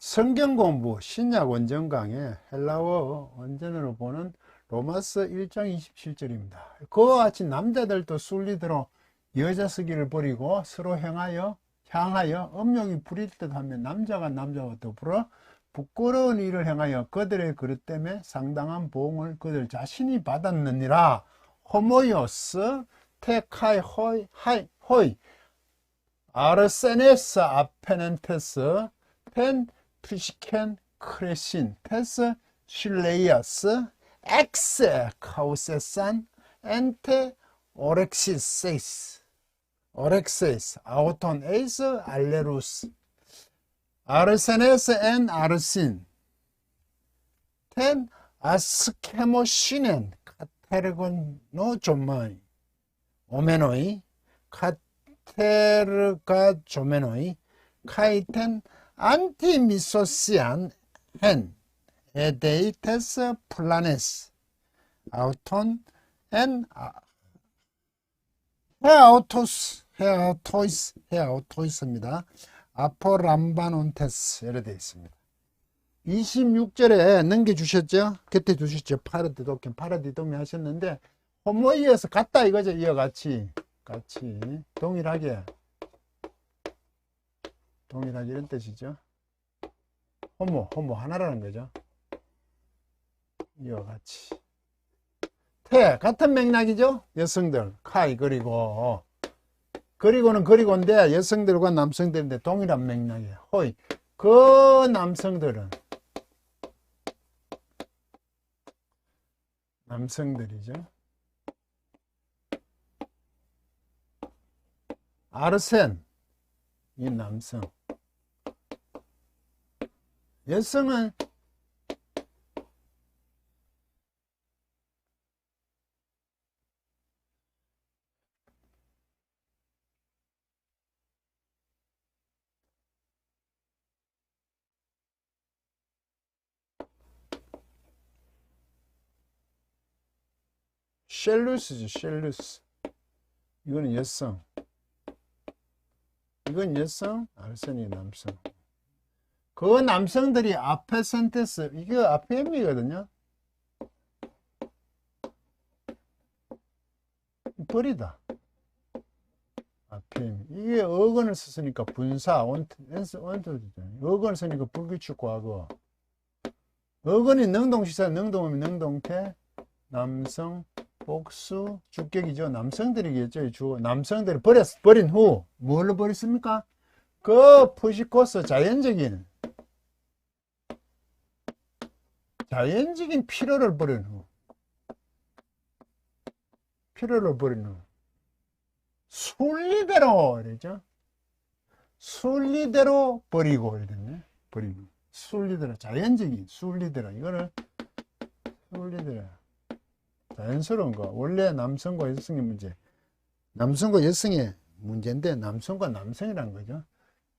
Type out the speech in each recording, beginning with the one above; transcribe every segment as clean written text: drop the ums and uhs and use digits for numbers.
성경 공부 신약 원전 강의 헬라어 원전으로 보는 로마서 1장 27절입니다. 그와 같이 남자들도 순리대로 여자 쓰기를 버리고 서로 향하여 음욕이 부릴 듯 하면 남자가 남자와 더불어 부끄러운 일을 행하여 그들의 그릇 때문에 상당한 보응을 그들 자신이 받았느니라. 호모이오스 테카이 호이 아르세네스 아페넨테스 펜 프리시켄 크레신 테스 실레이아스 엑세 카우세산 엔테 오렉시세이스 아우톤 에이스 알레루스 아르세네스 엔 아르신 텐 아스케모시넨 카테르곤노 존마이 오메노이 카테르가 조메노이 카이텐 안티미소시안 헨 에데이테스 플라네스 아우톤 엔 헤아우토이스입니다. 아포람바논테스 이렇게 되어 있습니다. 26절에 넘겨주셨죠? 그때 주셨죠? 파라디도미 하셨는데 호모이어서 같다 이거죠. 이어 같이 동일하게 이런 뜻이죠. 호모 하나라는 거죠. 이와 같이 태 같은 맥락이죠. 여성들 카이 그리고는 그리고인데 여성들과 남성들인데 동일한 맥락이에요. 호이 그 남성들이죠. 아르센 이 남성 여성은 셸루스죠. 셸루스 이거는 여성 이건 여성 아르센이 남성 그 남성들이 아페센테스 이거 아페엠이거든요. 버리다 아페엠 이게 어근을 썼으니까 분사 어근을 쓰니까 불규칙 과거 어근이 능동시사 능동하면 능동태 남성 복수 주격이죠. 남성들이겠죠. 주어 남성들이 버린 후 뭘로 버렸습니까? 그 푸시코스 자연적인 필요를 버린 후 순리대로 이러죠. 순리대로 버리고 이랬네. 순리대로 자연적인 순리대로 이거를 순리대로 자연스러운 거 원래 남성과 여성의 문제 남성과 여성의 문제인데 남성과 남성이라는 거죠.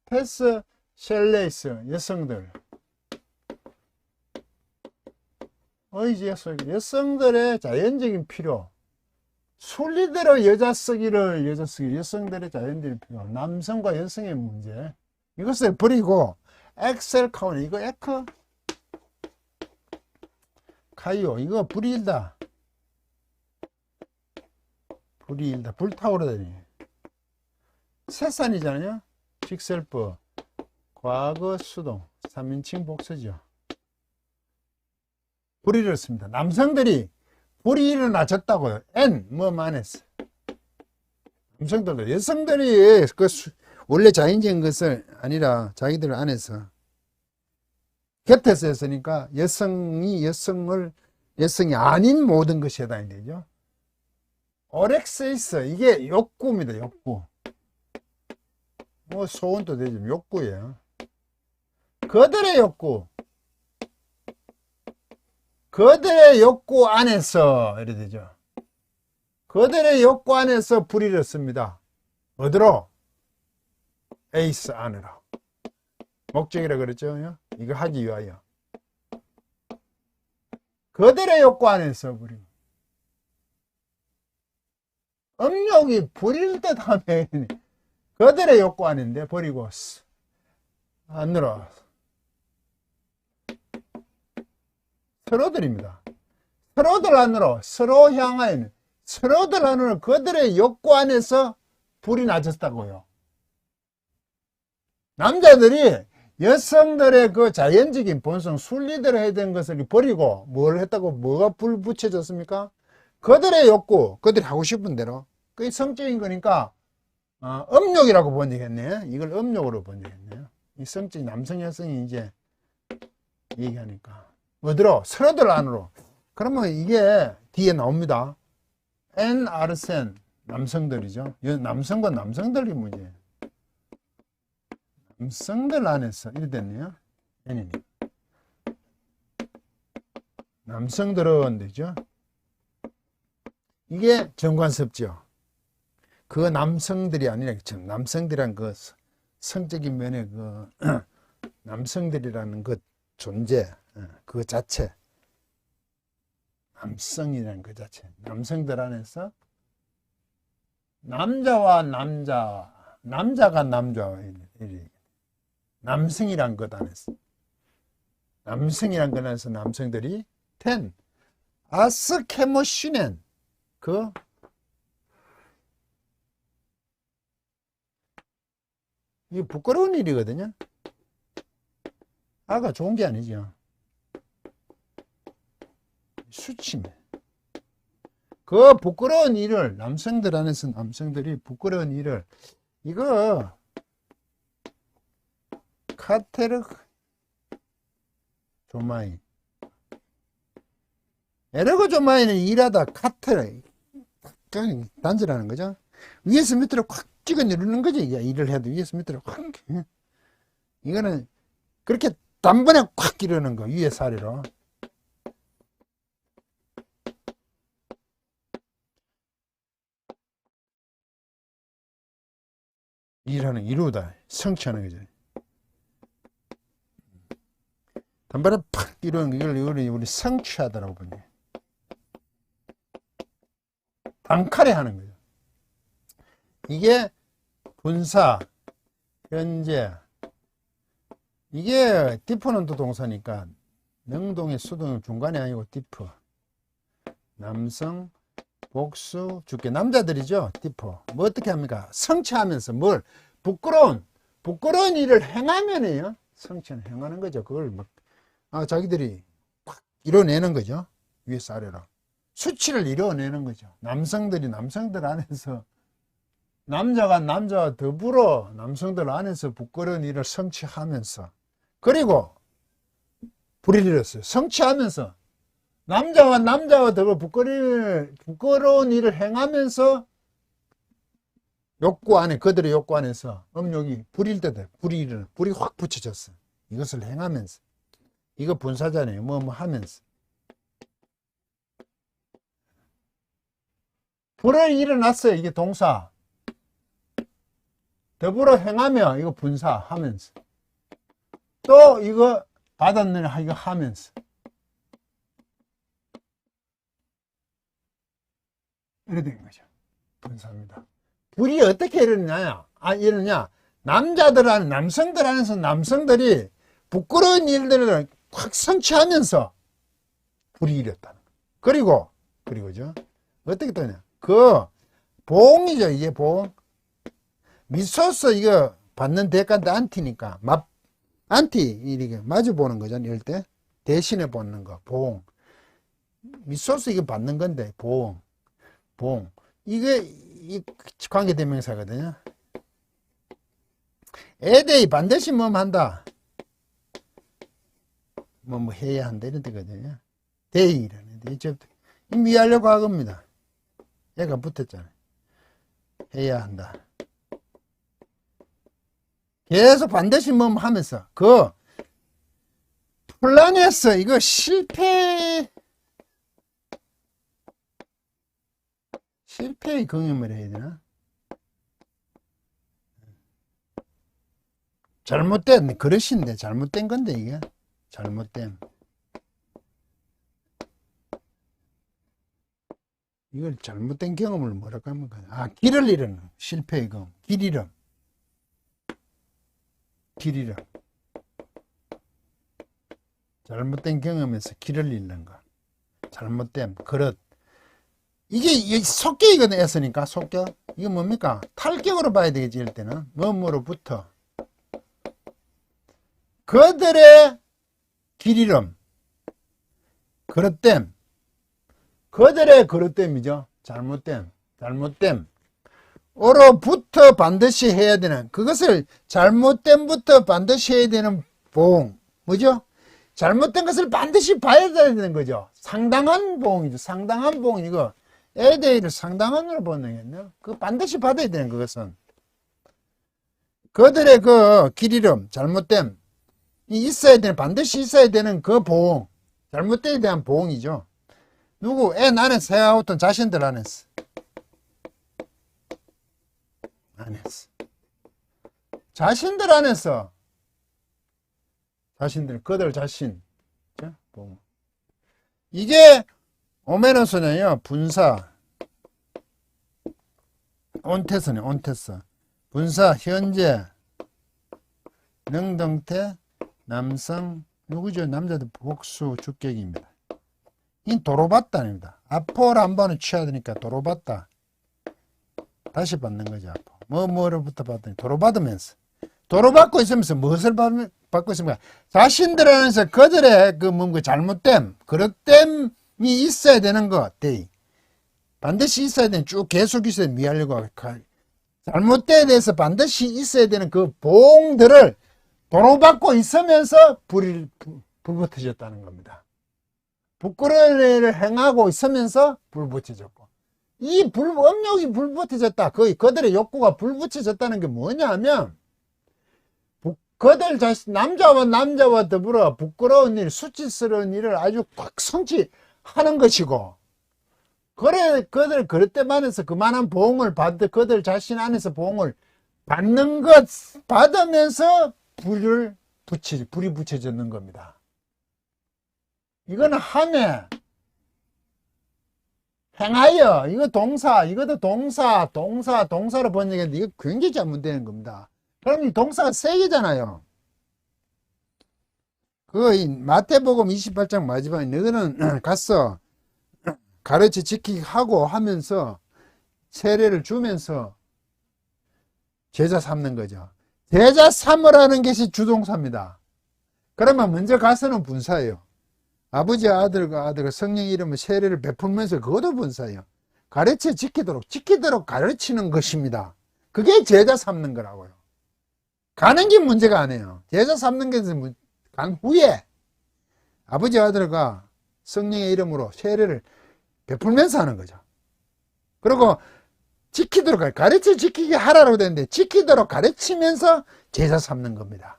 테스 셸레이스 여성들 여성들의 자연적인 필요 순리대로 여자 쓰기를 여성들의 자연적인 필요 남성과 여성의 문제 이것을 버리고 엑셀 카운 이거 에크 카이오 이거 불일다 불타오르다니 세산이잖아요. 직설법 과거 수동 3인칭 복수죠. 불이 일었습니다. 남성들이 불이 일어나졌다고요. 뭐만했어. 남성들도 여성들이 원래 자연적인 것을 아니라 자기들 안에서 곁에서 했으니까 여성이 아닌 모든 것이 해당이 되죠. 오렉세이스 이게 욕구입니다. 욕구 뭐 소원도 되죠. 욕구예요. 그들의 욕구 안에서 이래 되죠. 그들의 욕구 안에서 불이 일었습니다. 어디로? 에이스 안으로. 목적이라 그랬죠. 이거 하기 위하여. 그들의 욕구 안에서 불이. 음욕이 부릴 듯 하면 그들의 욕구 안인데 버리고 안으로 서로들입니다. 서로들 안으로, 서로 향하여는, 서로들 안으로 그들의 욕구 안에서 불이 낮았다고요. 남자들이 여성들의 그 자연적인 본성, 순리대로 해야 되는 것을 버리고 뭘 했다고 뭐가 불 붙여졌습니까? 그들의 욕구, 그들이 하고 싶은 대로. 그게 성적인 거니까, 음욕이라고 번역했네요. 이걸 음욕으로 번역했네요. 이 성적인 남성, 여성이 이제 얘기하니까. 어디로? 서로들 안으로. 그러면 이게 뒤에 나옵니다. N, 아르센, 남성들이죠. 남성과 남성들이 문제예요. 남성들 안에서 이래 됐네요. N이니. 남성들은 되죠. 이게 정관섭죠. 그 남성들이 아니라 남성들이란 그 성적인 면의 그 남성들이라는 그 존재, 그 자체, 남성이라는 그 자체, 남성들 안에서 남자와 남자가 남자와 남성이란 것 안에서, 남성이란 것 안에서 남성들이 아스케모시넨, 이게 부끄러운 일이거든요. 아가 좋은 게 아니죠. 수치네. 그 부끄러운 일을, 남성들 안에서 남성들이 부끄러운 일을, 이거 카테르 조마인, 에르고 조마인은 일하다 카테르 단절하는 거죠. 위에서 밑으로 확 찍어 누르는 거죠. 일을 해도 위에서 밑으로 확. 이거는 그렇게 단번에 확 이러는 거, 위에서 아래로. 일하는, 이루다, 성취하는 거죠. 단번에 팍 이러는 거, 이걸 우리 성취하다라고 보네. 단칼에 하는 거죠. 이게 분사, 현재, 이게 디프는 또 동사니까 능동의 수동은 중간이 아니고 디프. 남성, 복수, 주격. 남자들이죠. 디프. 뭐 어떻게 합니까? 성취하면서 뭘? 부끄러운 일을 행하면이요. 성취는 행하는 거죠. 그걸 막, 자기들이 확 이뤄내는 거죠. 위에서 아래로. 수치를 이뤄내는 거죠. 남성들이 남성들 안에서, 남자가 남자와 더불어 남성들 안에서 부끄러운 일을 성취하면서, 그리고 불의를 일었어요. 성취하면서 남자와 더불어 부끄러운 일을 행하면서 욕구 안에, 그들의 욕구 안에서 음욕이 불일 때다. 불이 확 붙여졌어. 이것을 행하면서. 이거 분사잖아요. 뭐 하면서. 불이 일어났어요. 이게 동사. 더불어 행하며, 이거 분사하면서. 또 이거 받았느냐, 이거 하면서. 이렇게 된 거죠. 분사입니다. 불이 어떻게 일어나냐? 남성들 안에서 남성들이 부끄러운 일들을 확 성취하면서 불이 일었다는 거예요. 그리고죠. 어떻게 되냐? 보응이죠. 이게 보응. 미소서 이거 받는 대가인데 안티니까. 안티, 이렇게 마주 보는 거죠. 이럴 때. 대신에 보는 거. 보응. 미소서 이거 받는 건데, 보응. 이게 이 관계대명사거든요. 에데이 반드시 뭐 한다. 뭐 해야 한다. 이런 뜻거든요. 데이라는 데. 미완료 과거입니다. 얘가 붙었잖아요. 해야 한다. 계속 반드시 뭐 하면서 플랜에서 이거 실패의 경험을 해야 되나? 잘못된 그릇인데, 잘못된 건데, 이게 잘못된, 이걸 잘못된 경험을 뭐라고 합니까? 길을 잃은 실패의 경험, 길 잃음. 잘못된 경험에서 길을 잃는 것. 잘못된 그릇. 이게 속격이거든, 했으니까. 속격. 이게 뭡니까? 탈격으로 봐야 되겠지, 이럴 때는. 뭐뭐로부터. 그들의 길 잃음. 그릇됨. 그들의 그릇됨이죠. 잘못됨. 잘못됨. 오로부터 반드시 해야 되는, 그것을 잘못됨부터 반드시 해야 되는 보응. 뭐죠? 잘못된 것을 반드시 봐야 되는 거죠. 상당한 보응이죠. 상당한 보응. 이거 에데이를 상당한으로 보내겠네요. 그거 반드시 받아야 되는 그것은. 그들의 그 길 잃음, 잘못됨. 이 있어야 되는, 반드시 있어야 되는 그 보응. 잘못됨에 대한 보응이죠. 누구? 앤 안에서 해왔던 자신들 안에서. 자신들 안에서 자신들 그들 자신 이게 오메노스는요 분사 온테스네 온테스 분사 현재 능동태 남성 누구죠? 남자들 복수 주격입니다. 이 도로받다입니다. 아포를 한 번은 취해야 되니까 도로받다 다시 받는 거죠. 아포. 뭐로부터 받더니 도로받으면서 도로받고 있으면서 무엇을 받고 있습니까? 자신들 안에서 그들의 그 뭔가 잘못됨, 그릇됨이 있어야 되는 것, 반드시 있어야 되는, 쭉 계속 있어야 되는, 미하려고 잘못됨에 대해서 반드시 있어야 되는 그 보응들을 도로받고 있으면서 불이 불붙어졌다는 겁니다. 부끄러운 일을 행하고 있으면서 불붙어졌고, 이 업력이 불붙어졌다. 그들의 욕구가 불붙어졌다는 게 뭐냐 하면, 그들 자신, 남자와 더불어 부끄러운 일, 수치스러운 일을 아주 꽉 성취하는 것이고, 그들 그릇 때만해서 그만한 보응을 그들 자신 안에서 보응을 받는 것, 받으면서 불이 붙여졌는 겁니다. 이거는 함에, 행하여, 이거 동사, 이것도 동사로 번역했는데, 이거 굉장히 잘못되는 겁니다. 그럼 이 동사가 세 개잖아요. 마태복음 28장 마지막에 너희는 가서 가르치 지키기 하고 하면서 세례를 주면서 제자 삼는 거죠. 제자 삼으라는 것이 주동사입니다. 그러면 먼저 가서는 분사예요. 아버지와 아들과 성령 이름의 세례를 베풀면서 그것도 분사예요. 가르쳐 지키도록 가르치는 것입니다. 그게 제자 삼는 거라고요. 가는 게 문제가 아니에요. 제자 삼는 것은 간 후에 아버지와 아들과 성령의 이름으로 세례를 베풀면서 하는 거죠. 그리고 지키도록 가르쳐 지키게 하라고 되는데 지키도록 가르치면서 제자 삼는 겁니다.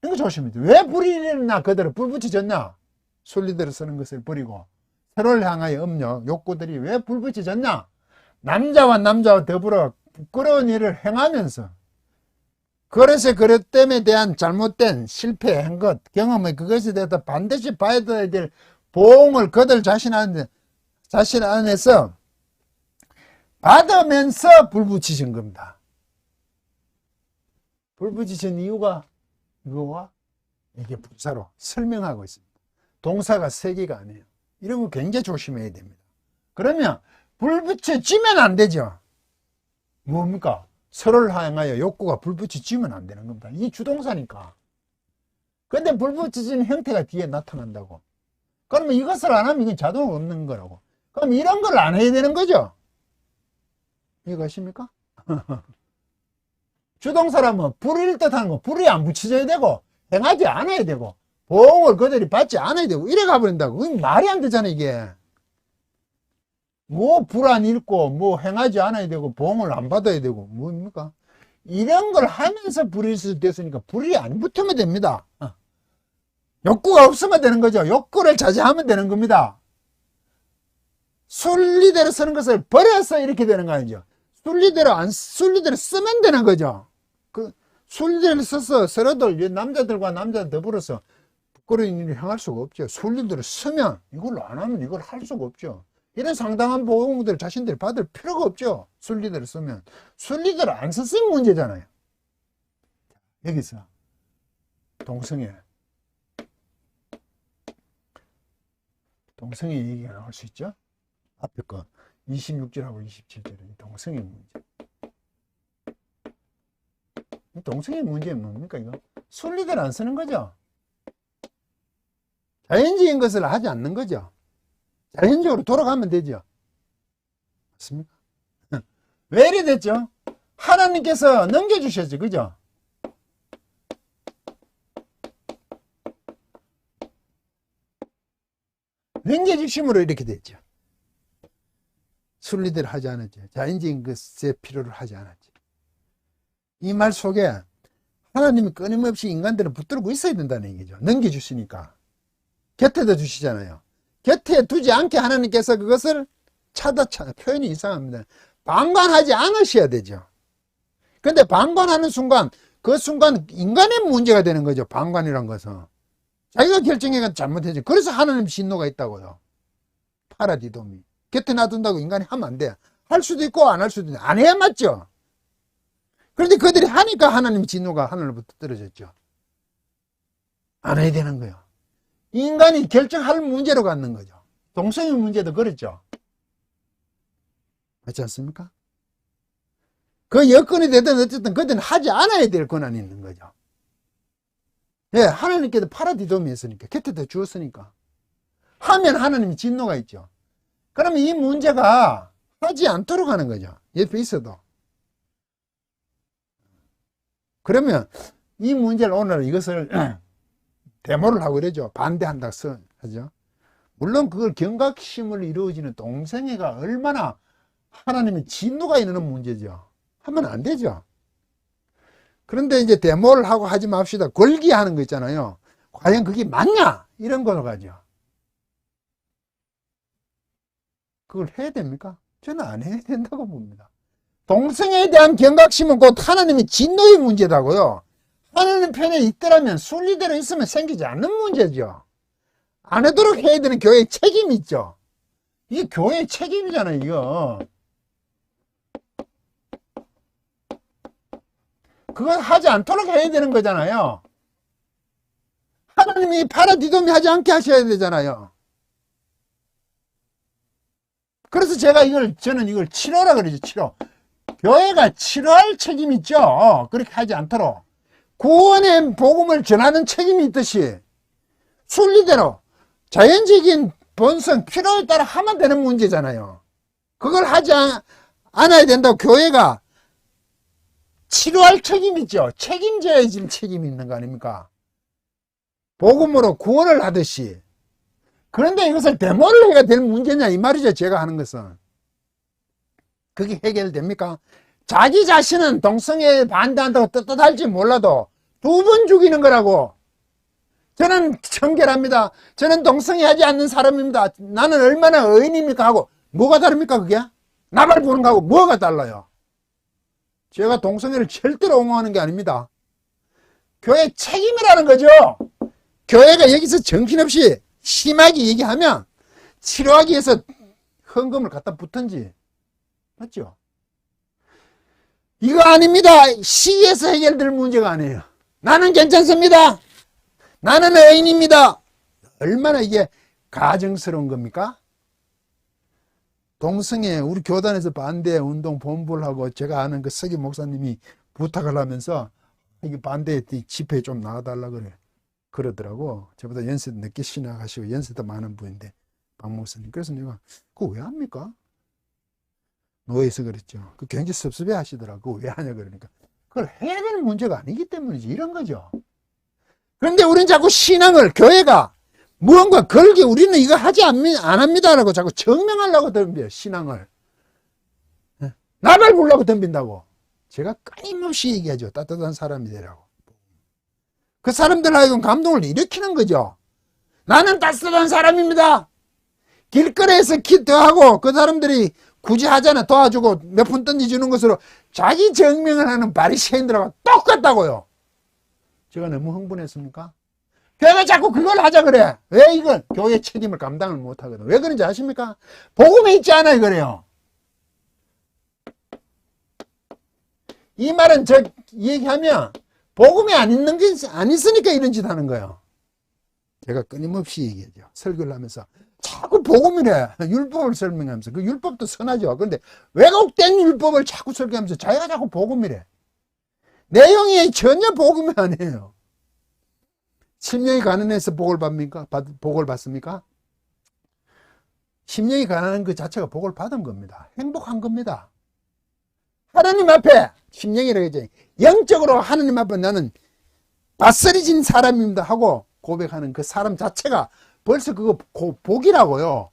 이거 조심해야 돼. 왜 불이 일어나 그대로 불 붙여졌나? 순리대로 쓰는 것을 버리고 서로를 향하여 음력 욕구들이 왜 불 붙여졌나? 남자와 더불어 부끄러운 일을 행하면서 그릇의 그릇됨에 대한 잘못된 실패한 것, 경험을 그것에 대해서 반드시 봐야 될 보응을 그들 자신 안에서 받으면서 불붙이신 겁니다. 불붙이신 이유가 이거와 이게 분사로 설명하고 있습니다. 동사가 세 개가 아니에요. 이런 거 굉장히 조심해야 됩니다. 그러면 불붙여지면 안 되죠. 뭡니까? 서로를 향하여 욕구가 불붙여지면 안 되는 겁니다. 이게 주동사니까. 근데 불붙여지는 형태가 뒤에 나타난다고. 그러면 이것을 안 하면 이건 자동으로 없는 거라고. 그럼 이런 걸 안 해야 되는 거죠. 이거 아십니까? 주동사라면 불일 뜻하는 거 불이 안 붙여져야 되고 행하지 않아야 되고 보응을 그들이 받지 않아야 되고 이래 가버린다고. 그게 말이 안 되잖아 이게. 뭐 불 안 읽고 뭐 행하지 않아야 되고 보응을 안 받아야 되고 뭡니까? 이런 걸 하면서 불이 됐으니까 불이 안 붙으면 됩니다. 욕구가 없으면 되는 거죠. 욕구를 자제하면 되는 겁니다. 순리대로 쓰는 것을 버려서 이렇게 되는 거 아니죠. 순리대로 쓰면 되는 거죠. 순리대로 써서 서로들 남자들과 남자 더불어서 부끄러운 일을 행할 수가 없죠. 순리대로 쓰면 이걸로 안 하면 이걸 할 수가 없죠. 이런 상당한 보응들 자신들이 받을 필요가 없죠. 순리대로 쓰면. 순리대로 안 썼으면 문제잖아요. 여기서 동성애 동성애 얘기가 나올 수 있죠. 앞에 거 26절하고 27절은 동성애 문제. 이 동성애 문제는 뭡니까 이거? 순리대로 안 쓰는 거죠. 자연적인 것을 하지 않는 거죠. 자연적으로 돌아가면 되죠. 맞습니까? 왜 이래 됐죠? 하나님께서 넘겨주셨죠. 그죠? 넘겨주심으로 이렇게 됐죠. 순리대로 하지 않았죠. 자연적인 것에 필요를 하지 않았죠. 이 말 속에 하나님이 끊임없이 인간들을 붙들고 있어야 된다는 얘기죠. 넘겨주시니까. 곁에다 주시잖아요. 곁에 두지 않게 하나님께서 그것을 표현이 이상합니다. 방관하지 않으셔야 되죠. 근데 방관하는 순간, 그 순간 인간의 문제가 되는 거죠. 방관이란 것은. 자기가 결정해가 잘못했죠. 그래서 하나님 진노가 있다고요. 파라디돔이. 곁에 놔둔다고 인간이 하면 안 돼. 할 수도 있고 안 할 수도 있고. 안 해야 맞죠. 그런데 그들이 하니까 하나님 진노가 하늘로부터 떨어졌죠. 안 해야 되는 거예요. 인간이 결정할 문제로 갖는 거죠. 동성애 문제도 그렇죠. 맞지 않습니까? 그 여건이 되든 어쨌든 그들은 하지 않아야 될 권한이 있는 거죠. 예, 하나님께도 파라디돔이 있으니까, 곁에다 주었으니까. 하면 하나님이 진노가 있죠. 그러면 이 문제가 하지 않도록 하는 거죠. 옆에 있어도. 그러면 이 문제를 오늘 이것을 데모를 하고 그러죠. 반대한다 하죠. 물론 그걸 경각심을 이루어지는 동성애가 얼마나 하나님의 진노가 있는 문제죠. 하면 안 되죠. 그런데 이제 데모를 하고 하지 맙시다. 걸기하는 거 있잖아요. 과연 그게 맞냐? 이런 걸로 가죠. 그걸 해야 됩니까? 저는 안 해야 된다고 봅니다. 동성애에 대한 경각심은 곧 하나님의 진노의 문제다고요. 하나님 편에 있더라면 순리대로 있으면 생기지 않는 문제죠. 안 하도록 해야 되는 교회의 책임이 있죠. 이게 교회의 책임이잖아요, 이거. 그걸 하지 않도록 해야 되는 거잖아요. 하나님이 파라디돔이 하지 않게 하셔야 되잖아요. 그래서 저는 이걸 치료라 그러죠, 치료. 교회가 치료할 책임이 있죠. 그렇게 하지 않도록. 구원의 복음을 전하는 책임이 있듯이 순리대로 자연적인 본성, 필요에 따라 하면 되는 문제잖아요. 그걸 하지 않아야 된다고 교회가 치료할 책임이 있죠. 책임져야 지금 책임이 있는 거 아닙니까? 복음으로 구원을 하듯이. 그런데 이것을 데모를 해야 될 문제냐 이 말이죠. 제가 하는 것은. 그게 해결됩니까? 자기 자신은 동성애에 반대한다고 떳떳할지 몰라도 두 번 죽이는 거라고. 저는 청결합니다. 저는 동성애 하지 않는 사람입니다. 나는 얼마나 의인입니까? 하고 뭐가 다릅니까 그게? 나발 부는 거하고 뭐가 달라요? 제가 동성애를 절대로 옹호하는 게 아닙니다. 교회 책임이라는 거죠. 교회가 여기서 정신없이 심하게 얘기하면 치료하기 위해서 헌금을 갖다 붙은지. 맞죠? 이거 아닙니다. 시위에서 해결될 문제가 아니에요. 나는 괜찮습니다. 나는 의인입니다. 얼마나 이게 가정스러운 겁니까? 동성애 우리 교단에서 반대 운동 본부를 하고 제가 아는 그 서기 목사님이 부탁을 하면서 이게 반대 집회에 좀 나와달라 그러더라고. 저보다 연세 늦게 신학하시고 연세도 많은 분인데 박 목사님. 그래서 내가 그거 왜 합니까? 노예에서 그랬죠. 그 굉장히 섭섭해 하시더라고. 왜 하냐 그러니까 그걸 해야 되는 문제가 아니기 때문이지 이런 거죠. 그런데 우리는 자꾸 신앙을 교회가 무언가 걸게 우리는 이거 하지 안 합니다라고 자꾸 증명하려고 덤벼요. 신앙을. 나발 부르려고 덤빈다고. 제가 끊임없이 얘기하죠. 따뜻한 사람이 되라고. 그 사람들 하여금 감동을 일으키는 거죠. 나는 따뜻한 사람입니다. 길거리에서 기도하고 그 사람들이 굳이 하잖아. 도와주고 몇 푼 던져주는 것으로 자기 증명을 하는 바리새인들하고 똑같다고요. 제가 너무 흥분했습니까? 교회가 자꾸 그걸 하자 그래. 왜 이걸 교회 책임을 감당을 못하거든. 왜 그런지 아십니까? 복음에 있지 않아요 그래요. 이 말은 저 얘기하면 복음에 안 있는 게 안 있으니까 이런 짓 하는 거예요. 제가 끊임없이 얘기하죠. 설교를 하면서 자꾸 복음이래. 율법을 설명하면서. 그 율법도 선하죠. 그런데 왜곡된 율법을 자꾸 설교하면서 자기가 자꾸 복음이래. 내용이 전혀 복음이 아니에요. 심령이 가난해서 복을 받습니까? 심령이 가난한 그 자체가 복을 받은 겁니다. 행복한 겁니다. 하나님 앞에 심령이라고 했죠. 영적으로 하나님 앞에 나는 밭설이진 사람입니다 하고 고백하는 그 사람 자체가 벌써 그거 복이라고요.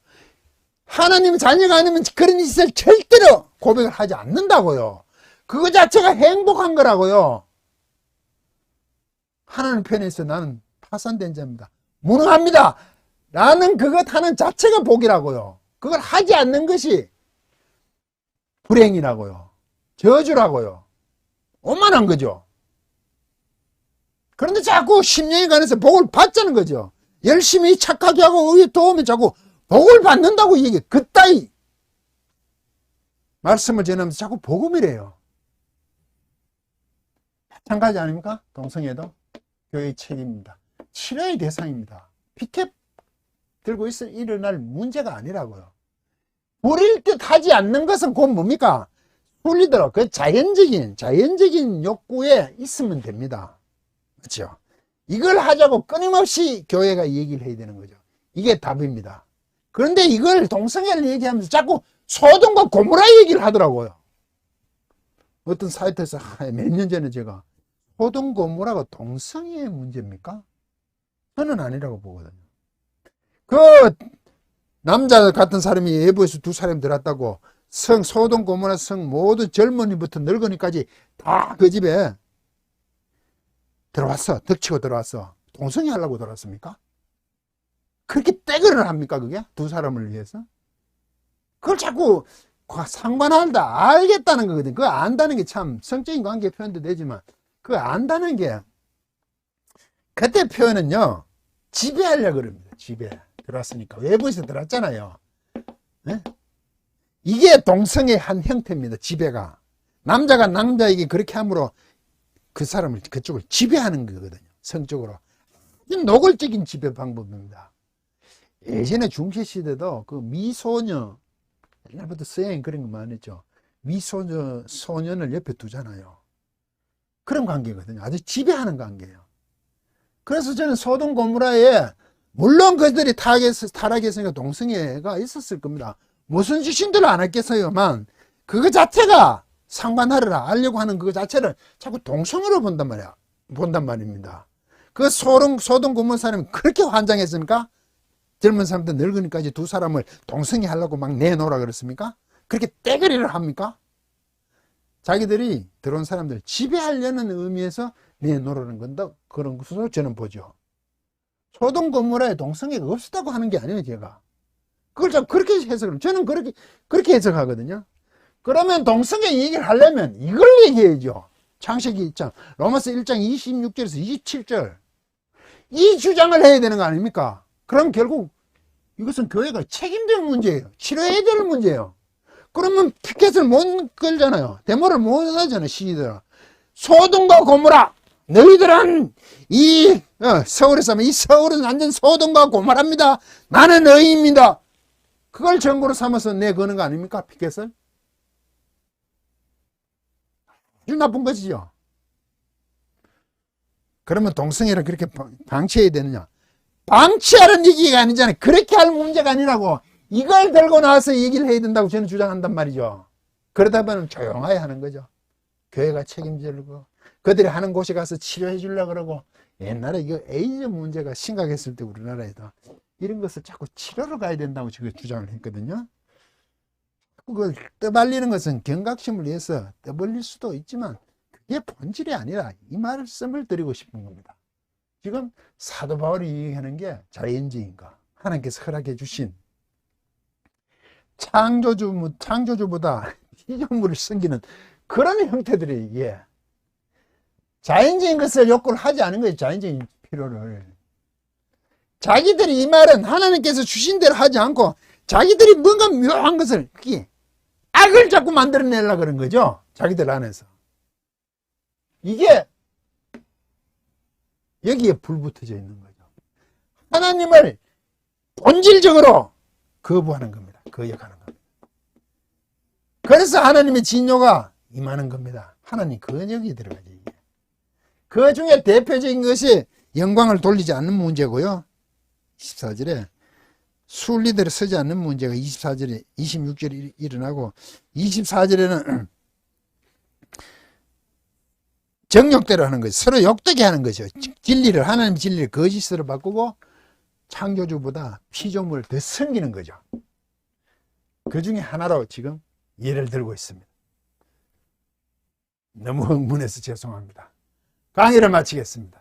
하나님 자녀가 아니면 그런 짓을 절대로 고백을 하지 않는다고요. 그거 자체가 행복한 거라고요. 하나님 편에서 나는 파산된 자입니다. 무능합니다. 라는 그것 하는 자체가 복이라고요. 그걸 하지 않는 것이 불행이라고요. 저주라고요. 오만한 거죠. 그런데 자꾸 심령에 관해서 복을 받자는 거죠. 열심히 착하게 하고 의에 도우면 자꾸 복을 받는다고 얘기해. 그따위 말씀을 전하면서 자꾸 복음이래요. 마찬가지 아닙니까? 동성애도 교회의 책임입니다. 치료의 대상입니다. 피켓 들고 있어 일어날 문제가 아니라고요. 부릴 듯 하지 않는 것은 곧 뭡니까? 풀리도록 그 자연적인 욕구에 있으면 됩니다. 그렇죠? 이걸 하자고 끊임없이 교회가 얘기를 해야 되는 거죠. 이게 답입니다. 그런데 이걸 동성애를 얘기하면서 자꾸 소돔과 고모라 얘기를 하더라고요. 어떤 사이트에서 몇 년 전에 제가 소돔 고모라가 동성애의 문제입니까? 저는 아니라고 보거든요. 그 남자 같은 사람이 예부에서 두 사람이 들어왔다고 소돔 고모라 성 모든 젊은이부터 늙은이까지 다 그 집에 들어왔어. 덕치고 들어왔어. 동성애 하려고 들어왔습니까? 그렇게 떼거를 합니까 그게? 두 사람을 위해서? 그걸 자꾸 상관한다 알겠다는 거거든. 그거 안다는 게 참 성적인 관계 표현도 되지만 그거 안다는 게 그때 표현은요 지배하려고 그럽니다. 지배. 들어왔으니까 외부에서 들어왔잖아요. 네? 이게 동성의 한 형태입니다. 지배가. 남자가 남자에게 그렇게 함으로 그 사람을 그쪽을 지배하는 거거든요. 성적으로. 노골적인 지배 방법입니다. 예전에 중세시대도 그 미소녀, 옛날부터 서양이 그런 거 많았죠. 소년을 옆에 두잖아요. 그런 관계거든요. 아주 지배하는 관계예요. 그래서 저는 소돔 고모라에 물론 그들이 타락했으니까 동성애가 있었을 겁니다. 무슨 짓인들 안 했겠어요만 그거 자체가 상관하리라 알려고 하는 그거 자체를 자꾸 동성애로 본단 말입니다. 그 소돔 고모라 사람이 그렇게 환장했습니까? 젊은 사람들 늙으니까지 두 사람을 동성애 하려고 막 내놓으라 그랬습니까? 그렇게 떼거리를 합니까? 자기들이 들어온 사람들 지배하려는 의미에서 내놓으라는 건다 그런 것으로 저는 보죠. 소돔 고모라에 동성애가 없었다고 하는 게 아니에요, 제가. 그걸 좀 그렇게 해석을, 저는 그렇게 해석하거든요. 그러면 동성애 얘기를 하려면 이걸 얘기해야죠. 창세기 1장, 로마서 1장 26절에서 27절. 이 주장을 해야 되는 거 아닙니까? 그럼 결국 이것은 교회가 책임질 문제예요. 치료해야 될 문제예요. 그러면 피켓을 못 걸잖아요. 데모를 못 하잖아요, 시위들. 소돔과 고모라! 너희들은 서울에 사면 이 서울은 완전 소돔과 고모라입니다. 나는 의인입니다. 그걸 정보로 삼아서 내거는 거 아닙니까? 피켓을? 아주 나쁜 것이죠. 그러면 동성애를 그렇게 방치해야 되느냐? 방치하는 얘기가 아니잖아요. 그렇게 할 문제가 아니라고. 이걸 들고 나와서 얘기를 해야 된다고 저는 주장한단 말이죠. 그러다 보면 조용하게 하는 거죠. 교회가 책임지고 그들이 하는 곳에 가서 치료해 주려고 그러고 옛날에 이거 에이즈 문제가 심각했을 때 우리나라에도 이런 것을 자꾸 치료로 가야 된다고 제가 주장을 했거든요. 그걸 떠발리는 것은 경각심을 위해서 떠벌릴 수도 있지만 그게 본질이 아니라 이 말씀을 드리고 싶은 겁니다. 지금 사도 바울이 얘기하는 게 자연주의인가? 하나님께서 허락해 주신 창조주보다 피조물을 섬기는 그런 형태들이 이게 자연적인 것을 욕구를 하지 않은 거예요. 자연적인 필요를. 자기들이 이 말은 하나님께서 주신 대로 하지 않고 자기들이 뭔가 묘한 것을 그게 악을 자꾸 만들어내려고 그런 거죠. 자기들 안에서. 이게 여기에 불 붙어져 있는 거죠. 하나님을 본질적으로 거부하는 겁니다. 거역하는 겁니다. 그래서 하나님의 진노가 임하는 겁니다. 하나님 거역이 들어가죠. 이게. 그 중에 대표적인 것이 영광을 돌리지 않는 문제고요. 24절에 순리대로 서지 않는 문제가 24절에 26절에 일어나고 24절에는 정욕대로 하는 거죠. 서로 욕되게 하는 거죠. 진리를, 하나님 진리를 거짓으로 바꾸고 창조주보다 피조물을 더 섬기는 거죠. 그 중에 하나로 지금 예를 들고 있습니다. 너무 흥분해서 죄송합니다. 강의를 마치겠습니다.